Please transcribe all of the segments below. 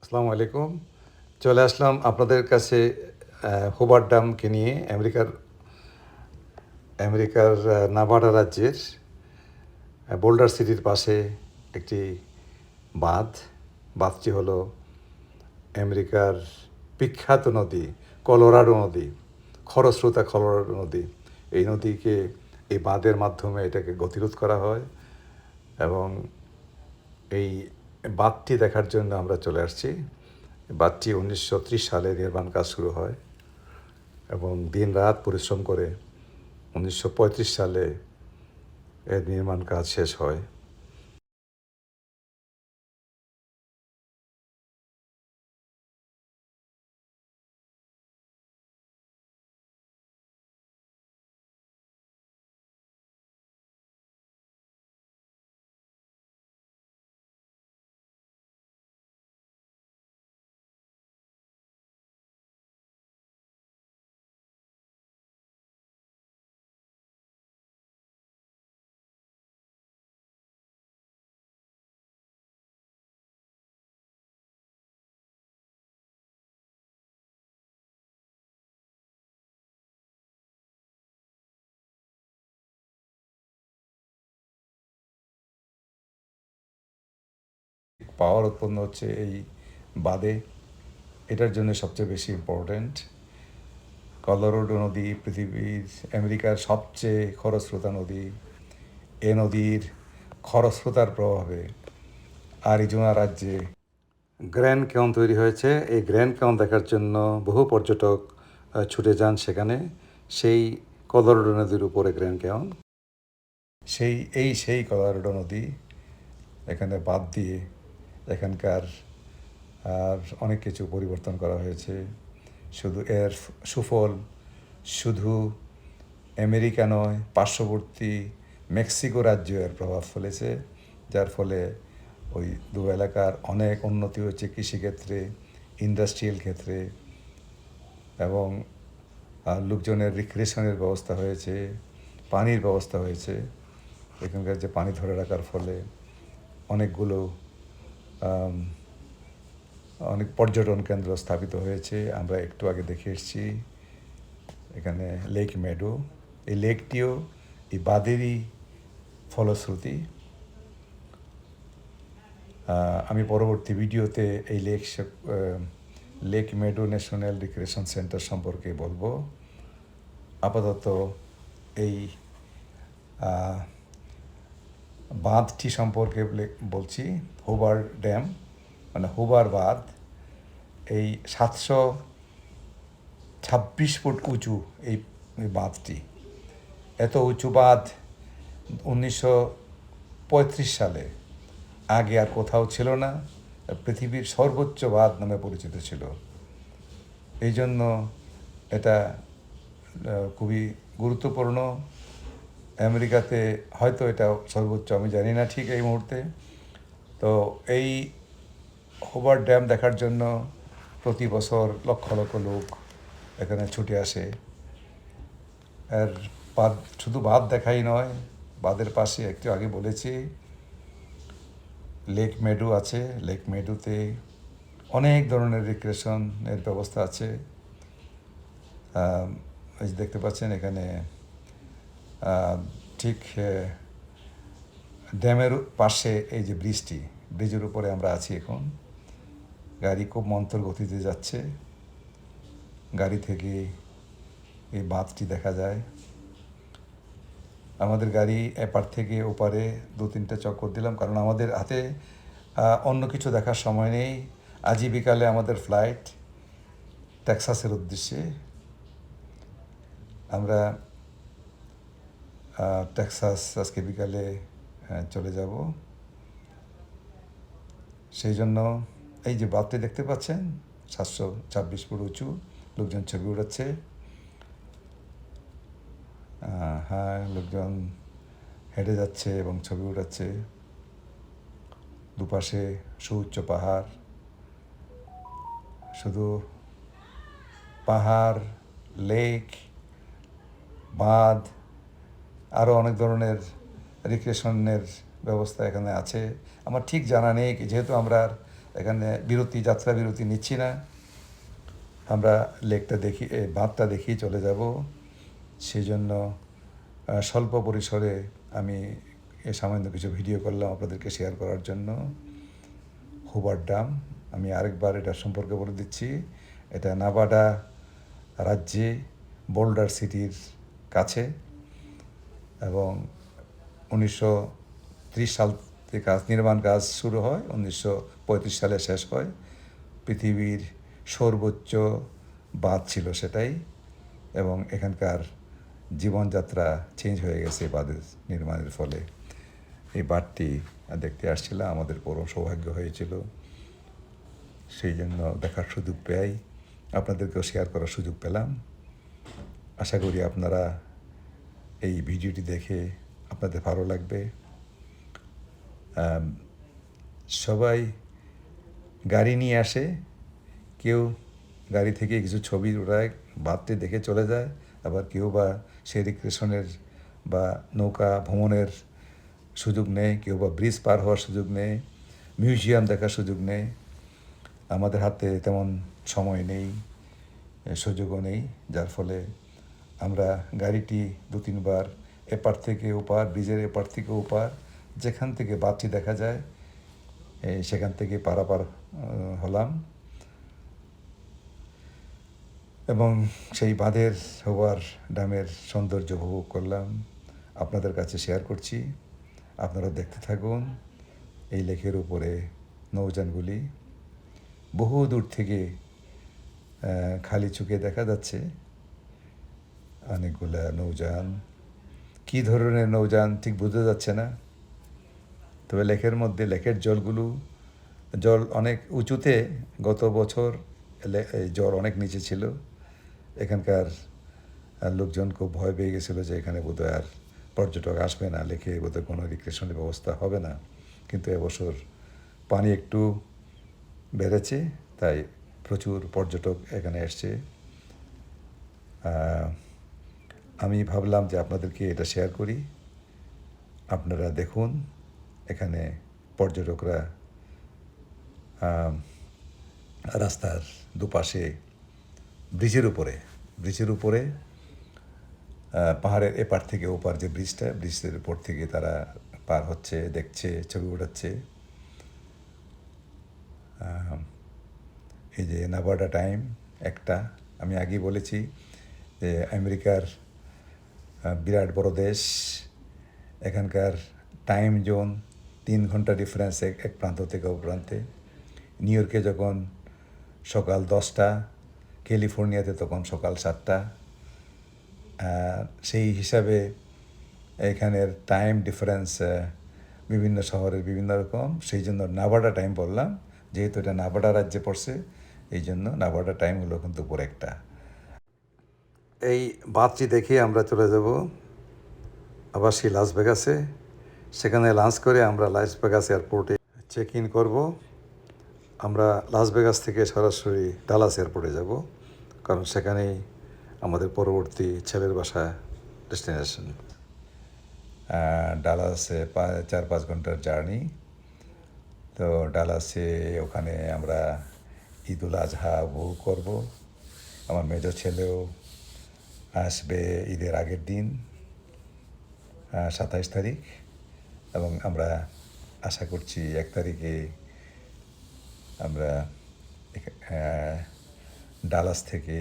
আসসালামু আলাইকুম। চলে আসলাম আপনাদের কাছে হুভার ড্যামকে নিয়ে আমেরিকার নাভাডা রাজ্যের বোল্ডার সিটির পাশে একটি বাঁধ। বাঁধটি হলো আমেরিকার বিখ্যাত নদী কলোরাডো নদী, খরস্রোতা কলোরাডো নদী। এই বাঁধের মাধ্যমে এটাকে গতিরোধ করা হয় এবং এই বাঁধটি দেখার জন্য আমরা চলে আসছি। বাঁধটি 1930 সালে নির্মাণ কাজ শুরু হয় এবং দিন রাত পরিশ্রম করে 1935 সালে এর নির্মাণ কাজ শেষ হয়। পাওয়ার উৎপন্ন হচ্ছে এই বাঁধে। এটার জন্য সবচেয়ে বেশি ইম্পর্ট্যান্ট। কলোরাডো নদী পৃথিবীর আমেরিকার সবচেয়ে খরস্রোতা নদী। এ নদীর খরস্রোতার প্রভাবে আরিজোনা রাজ্যে গ্র্যান্ড ক্যানিয়ন তৈরি হয়েছে। এই গ্র্যান্ড ক্যানিয়ন দেখার জন্য বহু পর্যটক ছুটে যান সেখানে। সেই কলোরাডো নদীর উপরে গ্র্যান্ড ক্যানিয়ন। সেই কলোরাডো নদী এখানে বাদ দিয়ে এখানকার আর অনেক কিছু পরিবর্তন করা হয়েছে। শুধু এর সুফল শুধু আমেরিকা নয়, পার্শ্ববর্তী মেক্সিকো রাজ্য এর প্রভাব ফেলেছে, যার ফলে ওই দু এলাকার অনেক উন্নতি হয়েছে কৃষিক্ষেত্রে, ইন্ডাস্ট্রিয়াল ক্ষেত্রে, এবং লোকজনের রিক্রিয়েশনের ব্যবস্থা হয়েছে, পানির ব্যবস্থা হয়েছে। এখানকার যে পানি ধরে রাখার ফলে অনেকগুলো অনেক পর্যটন কেন্দ্র স্থাপিত হয়েছে। আমরা একটু আগে দেখে এসেছি এখানে লেক মেডো। এই লেকটিও এই বাঁধেরই ফলশ্রুতি। আমি পরবর্তী ভিডিওতে এই lake meadow national recreation centre সম্পর্কে বলবো। আপাতত এই বাঁধটি সম্পর্কে বলছি। হুভার ড্যাম মানে হুভার বাঁধ, এই 726 ফুট উঁচু এই বাঁধটি। এত উঁচু বাঁধ 1935 সালে আগে আর কোথাও ছিল না। পৃথিবীর সর্বোচ্চ বাঁধ নামে পরিচিত ছিল। এই জন্য এটা খুবই গুরুত্বপূর্ণ। আমেরিকাতে হয়তো এটা সর্বোচ্চ, আমি জানি না ঠিক এই মুহূর্তে। তো এই হুভার ড্যাম দেখার জন্য প্রতি বছর লক্ষ লক্ষ লোক এখানে ছুটে আসে। আর শুধু বাঁধ দেখাই নয়, বাঁধের পাশে একটু আগে বলেছি লেক মেডো আছে। লেক মেডোতে অনেক ধরনের রিক্রিয়েশনের ব্যবস্থা আছে। এই যে দেখতে পাচ্ছেন এখানে ঠিক ড্যামের পাশে এই যে ব্রিজের উপরে আমরা আছি এখন। গাড়ি খুব মন্থর গতিতে যাচ্ছে। গাড়ি থেকে এই বাঁধটি দেখা যায়। আমাদের গাড়ি এপার থেকে ওপারে 2-3টে চক্কর দিলাম, কারণ আমাদের হাতে অন্য কিছু দেখার সময় নেই। আজই বিকালে আমাদের ফ্লাইট টেক্সাসের উদ্দেশ্যে। আমরা টেক্সাস আজকে বিকালে চলে যাব। সেই জন্য এই যে বাঁধটি দেখতে পাচ্ছেন 726 ফুট উঁচু, লোকজন ছবি উঠাচ্ছে। হ্যাঁ, লোকজন হেঁটে যাচ্ছে এবং ছবি উঠাচ্ছে। দুপাশে সুউচ্চ পাহাড়, শুধু পাহাড়, লেক, বাঁধ, আরও অনেক ধরনের রিক্রিয়েশনের ব্যবস্থা এখানে আছে। আমার ঠিক জানা নেই, যেহেতু আমরা এখানে যাত্রা বিরতি নিচ্ছি না, আমরা লেকটা দেখি, বাঁধটা দেখেই চলে যাব। সেই জন্য স্বল্প পরিসরে আমি সামান্য কিছু ভিডিও করলাম আপনাদেরকে শেয়ার করার জন্য। হুভার ড্যাম, আমি আরেকবার এটা সম্পর্কে বলে দিচ্ছি। এটা নাভাডা রাজ্যে বোল্ডার সিটির কাছে, এবং 1930 সাল থেকে নির্মাণ কাজ শুরু হয়, 1935 সালে শেষ হয়। পৃথিবীর সর্বোচ্চ বাঁধ ছিল সেটাই, এবং এখানকার জীবনযাত্রা চেঞ্জ হয়ে গেছে বাঁধের নির্মাণের ফলে। এই বাঁধটি দেখতে আসছিলাম, আমাদের পরম সৌভাগ্য হয়েছিল। সেই জন্য দেখার সুযোগ পেয়ে আপনাদেরকেও শেয়ার করার সুযোগ পেলাম। আশা করি আপনারা এই ভিডিওটি দেখে আপনাদের ভালো লাগবে। সবাই গাড়ি নিয়ে আসে, কেউ গাড়ি থেকে কিছু ছবি ওঠায়, বাঁধটি দেখে চলে যায়, আবার কেউ বা সেই রিক্রিয়েশনের বা নৌকা ভ্রমণের সুযোগ নেয়, কেউ বা ব্রিজ পার হওয়ার সুযোগ নেয়, মিউজিয়াম দেখার সুযোগ নেয়। আমাদের হাতে তেমন সময় নেই, সুযোগও নেই, যার ফলে আমরা গাড়িটি 2-3 বার এপার থেকে ওপার, ব্রিজের এপার থেকে ওপার, যেখান থেকে বাঁধটি দেখা যায় সেখান থেকে পারাপার হলাম, এবং সেই বাঁধের হুভার ড্যামের সৌন্দর্য উপভোগ করলাম। আপনাদের কাছে শেয়ার করছি, আপনারা দেখতে থাকুন। এই লেকের উপরে নৌযানগুলি বহু দূর থেকে খালি চোখে দেখা যাচ্ছে, অনেকগুলা নৌযান। কী ধরনের নৌযান ঠিক বোঝা যাচ্ছে না, তবে লেকের মধ্যে লেকের জল অনেক উঁচুতে। গত বছর জল অনেক নিচে ছিল, এখানকার লোকজন খুব ভয় পেয়ে গেছিলো যে এখানে বোধহয় আর পর্যটক আসবে না, লেকে বোধহয় কোনো রিক্রিয়েশনের ব্যবস্থা হবে না। কিন্তু এবছর পানি একটু বেড়েছে, তাই প্রচুর পর্যটক এখানে এসছে। আমি ভাবলাম যে আপনাদেরকে এটা শেয়ার করি, আপনারা দেখুন। এখানে পর্যটকরা রাস্তার দুপাশে ব্রিজের উপরে পাহাড়ের এপার থেকে ওপার যে ব্রিজের উপর থেকে তারা পার হচ্ছে, দেখছে, ছবি ওঠাচ্ছে। এই যে নাভাডা টাইম একটা, আমি আগেই বলেছি যে আমেরিকার বিরাট বড় দেশ, এখানকার টাইম জোন 3 ঘন্টা ডিফারেন্স এক প্রান্ত থেকে ও প্রান্তে। নিউ ইয়র্কে যখন সকাল 10টা, ক্যালিফোর্নিয়াতে তখন সকাল 7টা। সেই হিসাবে এখানের টাইম ডিফারেন্স বিভিন্ন শহরের বিভিন্ন রকম, সেই জন্য নাভাডা টাইম বললাম, যেহেতু এটা নাভাডা রাজ্যে পড়ছে, এই জন্য নাভাডা টাইম হলো কিন্তু দুপুর 1টা। এই বাঁধটি দেখে আমরা চলে যাব আবার সেই লাস ভেগাসে। সেখানে লাঞ্চ করে আমরা লাস ভেগাস এয়ারপোর্টে চেক ইন করবো। আমরা লাস ভেগাস থেকে সরাসরি ডালাস এয়ারপোর্টে যাব, কারণ সেখানেই আমাদের পরবর্তী ছেলের বাসা ডেস্টিনেশন। ডালাসে 4-5 ঘন্টার জার্নি। তো ডালাসে ওখানে আমরা ঈদুল আজহা উপভোগ করবো। আমার মেজর ছেলেও আসবে ঈদের আগের দিন, 27 তারিখ, এবং আমরা আশা করছি 1 তারিখে আমরা ডালাস থেকে,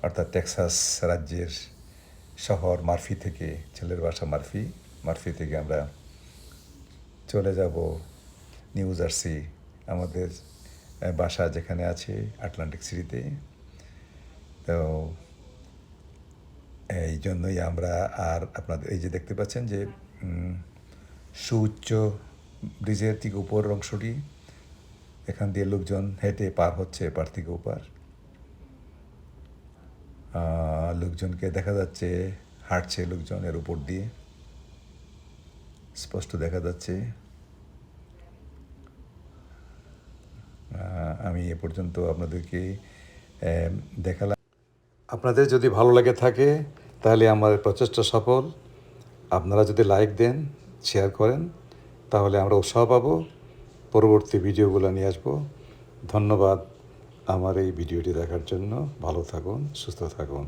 অর্থাৎ টেক্সাস রাজ্যের শহর মার্ফি থেকে, ছেলের বাসা মার্ফি থেকে আমরা চলে যাব নিউ জার্সি, আমাদের বাসা যেখানে আছে আটলান্টিক সিটিতে। তো এই জন্যই আমরা, আর আপনাদের এই যে দেখতে পাচ্ছেন যে সুউচ্চ ব্রিজের ঠিক উপর অংশটি, এখান দিয়ে লোকজন হেঁটে পার হচ্ছে এপার থেকে ওপার। লোকজনকে দেখা যাচ্ছে, হাঁটছে লোকজন এর উপর দিয়ে, স্পষ্ট দেখা যাচ্ছে। আমি এ পর্যন্ত আপনাদেরকে দেখালাম। আপনাদের যদি ভালো লাগে থাকে তাহলে আমার প্রচেষ্টা সফল। আপনারা যদি লাইক দেন, শেয়ার করেন, তাহলে আমরা উৎসাহ পাবো পরবর্তী ভিডিওগুলো নিয়ে আসবো। ধন্যবাদ আমার এই ভিডিওটি দেখার জন্য। ভালো থাকুন, সুস্থ থাকুন।